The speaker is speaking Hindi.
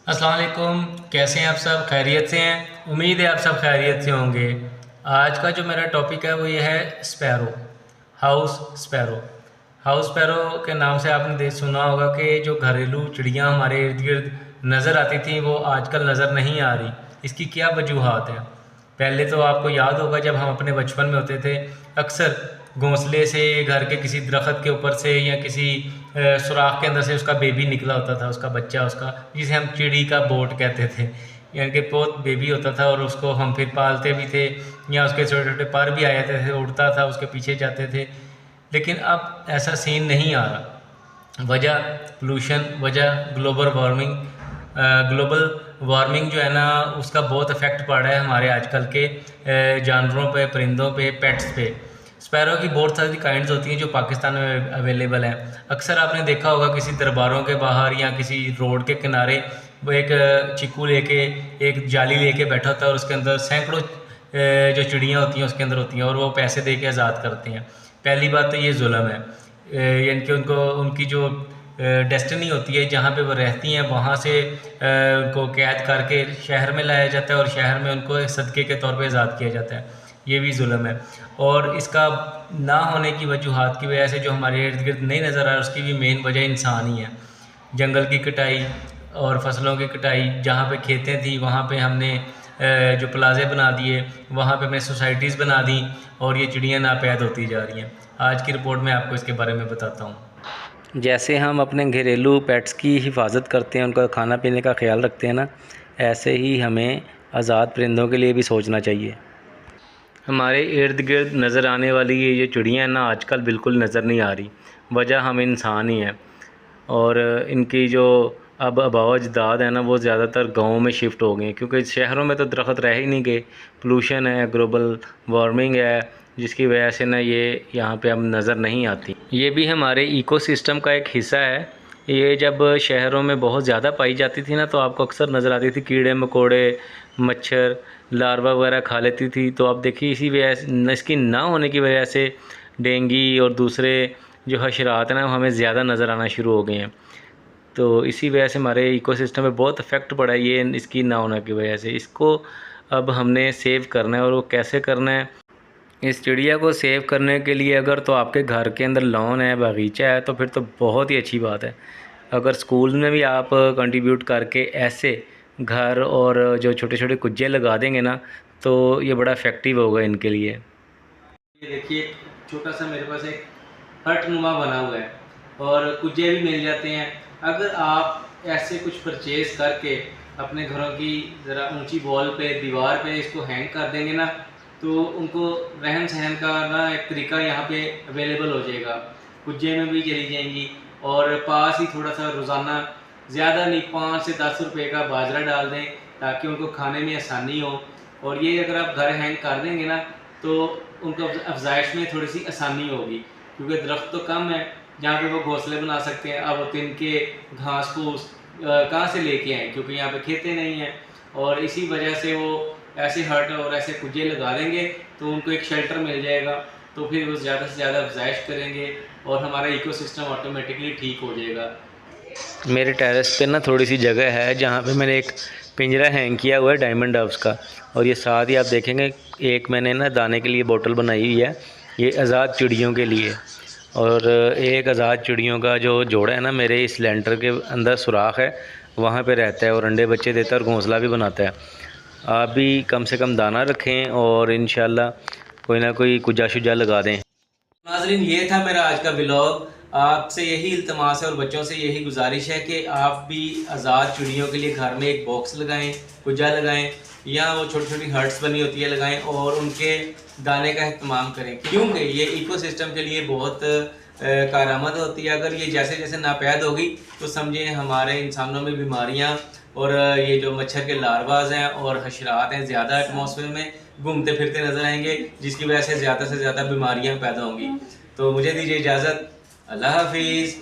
अस्सलाम वालेकुम। कैसे हैं आप सब? खैरियत से हैं? उम्मीद है आप सब खैरियत से होंगे। आज का जो मेरा टॉपिक है वो ये है sparrow, house sparrow. House sparrow के नाम से आपने सुना होगा कि जो घरेलू चिड़ियाँ हमारे इर्द गिर्द नज़र आती थी वो आजकल नज़र नहीं आ रही। इसकी क्या वजूहात हैं? पहले तो आपको याद होगा जब हम अपने बचपन में होते थे, अक्सर घोंसले से, घर के किसी दरख्त के ऊपर से या किसी सुराख के अंदर से उसका बेबी निकला होता था, उसका बच्चा, उसका जिसे हम चिड़ी का बोट कहते थे, यानी कि बहुत बेबी होता था और उसको हम फिर पालते भी थे या उसके छोटे छोटे पर भी आ जाते थे, उड़ता था, उसके पीछे जाते थे। लेकिन अब ऐसा सीन नहीं आ रहा। वजह पोल्यूशन, वजह ग्लोबल वार्मिंग। ग्लोबल वार्मिंग जो है ना, उसका बहुत इफ़ेक्ट पड़ रहा है हमारे आजकल के जानवरों पे, परिंदों पे, पेट्स पे। स्पैरो की बहुत सारी काइंड्स होती हैं जो पाकिस्तान में अवेलेबल हैं। अक्सर आपने देखा होगा किसी दरबारों के बाहर या किसी रोड के किनारे वो एक चिक्कू लेके, एक जाली लेके बैठा होता है और उसके अंदर सैकड़ों जो चिड़ियाँ होती हैं उसके अंदर होती हैं और वो पैसे दे के आज़ाद करते हैं। पहली बात तो ये जुल्म है, यानी कि उनको उनकी जो डेस्टिनी होती है जहाँ पे वो रहती हैं वहाँ से उनको कैद करके शहर में लाया जाता है और शहर में उनको एक सदक़े के तौर पे आज़ाद किया जाता है। ये भी जुल्म है। और इसका ना होने की वजूहात की वजह से जो हमारे इर्द गिर्द नहीं नज़र आ रहा, उसकी भी मेन वजह इंसान ही है। जंगल की कटाई और फसलों की कटाई, जहाँ पे खेतें थी वहाँ पे हमने जो प्लाजे बना दिए, वहाँ पे हमने सोसाइटीज़ बना दी और ये चिड़ियाँ नापैद होती जा रही हैं। आज की रिपोर्ट में आपको इसके बारे में बताता हूँ। जैसे हम अपने घरेलू पेट्स की हिफाजत करते हैं, उनका खाना पीने का ख्याल रखते हैं ना, ऐसे ही हमें आज़ाद परिंदों के लिए भी सोचना चाहिए। हमारे इर्द गिर्द नज़र आने वाली ये जो चिड़ियाँ हैं ना, आजकल बिल्कुल नज़र नहीं आ रही। वजह हम इंसान ही हैं। और इनकी जो अब आबाओ अजदाद है ना, वो ज़्यादातर गाँव में शिफ्ट हो गए हैं क्योंकि शहरों में तो दरख्त रह ही नहीं गए। पोल्यूशन है, ग्लोबल वार्मिंग है, जिसकी वजह से ना ये यहाँ पे अब नज़र नहीं आती। ये भी हमारे इकोसिस्टम का एक हिस्सा है। ये जब शहरों में बहुत ज़्यादा पाई जाती थी ना, तो आपको अक्सर नज़र आती थी कीड़े मकोड़े, मच्छर, लार्वा वगैरह खा लेती थी। तो आप देखिए इसी वजह से, इसकी ना होने की वजह से डेंगू और दूसरे जो हशरात हैं ना, हमें ज़्यादा नज़र आना शुरू हो गए हैं। तो इसी वजह से हमारे इकोसिस्टम में बहुत इफ़ेक्ट पड़ा है ये इसकी ना होने की वजह से। इसको अब हमने सेव करना है। और वो कैसे करना है? इस चिड़िया को सेव करने के लिए अगर तो आपके घर के अंदर लॉन है, बागीचा है, तो फिर तो बहुत ही अच्छी बात है। अगर स्कूल में भी आप कंट्रीब्यूट करके ऐसे घर और जो छोटे छोटे कुज्जे लगा देंगे ना, तो ये बड़ा इफ़ेक्टिव होगा इनके लिए। ये देखिए, छोटा सा मेरे पास एक हट नुमा बना हुआ है और कुज्जे भी मिल जाते हैं। अगर आप ऐसे कुछ परचेज़ करके अपने घरों की ज़रा ऊंची वॉल पे, दीवार पे इसको हैंग कर देंगे ना, तो उनको रहन सहन का ना एक तरीका यहाँ पे अवेलेबल हो जाएगा। कुज्जे में भी चली जाएंगी और पास ही थोड़ा सा रोज़ाना, ज़्यादा नहीं, 5 से 10 रुपए का बाजरा डाल दें ताकि उनको खाने में आसानी हो। और ये अगर आप घर हैंग कर देंगे ना, तो उनको अफजाइश में थोड़ी सी आसानी होगी क्योंकि दरख्त तो कम है जहाँ पे वो घोंसले बना सकते हैं। अब तिनके, घास फूस कहाँ से लेके आएँ, क्योंकि यहाँ पे खेतें नहीं हैं। और इसी वजह से वो ऐसे हट और ऐसे कुज्जे लगा देंगे तो उनको एक शेल्टर मिल जाएगा। तो फिर वो ज़्यादा से ज़्यादा अफजाइश करेंगे और हमारा इकोसिस्टम ऑटोमेटिकली ठीक हो जाएगा। मेरे टेरेस पे ना थोड़ी सी जगह है जहाँ पे मैंने एक पिंजरा हैंग किया हुआ है डायमंड डव्स का। और ये साथ ही आप देखेंगे एक मैंने ना दाने के लिए बोतल बनाई हुई है, ये आज़ाद चिड़ियों के लिए। और एक आज़ाद चिड़ियों का जो जोड़ा है ना, मेरे इस लेंटर के अंदर सुराख है, वहाँ पे रहता है और अंडे बच्चे देता है और घोंसला भी बनाता है। आप भी कम से कम दाना रखें और इंशाल्लाह कोई ना कोई कुजा शुजा लगा दें। नाज़रीन, ये था मेरा आज का व्लॉग। आपसे यही इल्तमास है और बच्चों से यही गुजारिश है कि आप भी आज़ाद चिड़ियों के लिए घर में एक बॉक्स लगाएं, कुजा लगाएं या वो छोटी छोटी हर्ट्स बनी होती है लगाएं और उनके दाने का इस्तेमाल करें, क्योंकि ये इकोसिस्टम के लिए बहुत कारआमद होती है। अगर ये जैसे जैसे नापैद होगी तो समझें हमारे इंसानों में बीमारियाँ और ये जो मच्छर के लार्वाज हैं और हशरात हैं ज़्यादा एटमॉस्फेयर में घूमते फिरते नजर आएंगे, जिसकी वजह से ज़्यादा बीमारियां पैदा होंगी। तो मुझे दीजिए इजाज़त। अल्लाह हाफिज़।